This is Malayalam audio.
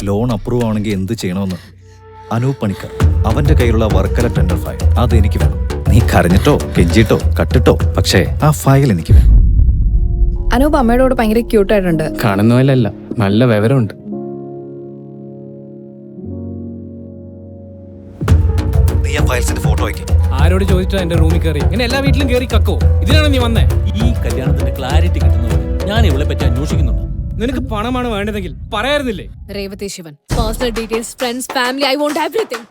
ലോൺ അപ്രൂവ് ആണെങ്കിൽ എന്ത് ചെയ്യണമെന്ന്. അനൂപ് പണിക്കർ, അവന്റെ കയ്യിലുള്ള വർക്കല ടെൻഡർ ഫയൽ അത് എനിക്ക് വേണം. നീ കരഞ്ഞിട്ടോ കെഞ്ചിട്ടോ കട്ടിട്ടോ, പക്ഷേ ആ ഫയൽ എനിക്ക് വേണം. അനൂപ് അമ്മയോട് ഭയങ്കര ക്യൂട്ടായിട്ടുണ്ട്. കാണുന്ന പോലെയല്ല, നല്ല വിവരമുണ്ട്. നീ ആ ഫയൽസിന്റെ ഫോട്ടോ അയക്കും. ആരോട് ചോദിച്ചാ എന്റെ റൂമിൽ കയറി ഇങ്ങനെ എല്ലാ വീട്ടിലും കയറി കക്കോ? ഇതിനാണ് നീ വന്നേ? ഈ കല്യാണത്തിന്റെ ക്ലാരിറ്റി കിട്ടുന്നവരെ ഞാൻ ഇവളെ പറ്റി അന്വേഷിക്കുന്നുണ്ട്. നിനക്ക് പണമാണ് വേണ്ടതെങ്കിൽ പറയായിരുന്നില്ലേ? Revati Shivan. Personal details, friends, family, I want everything.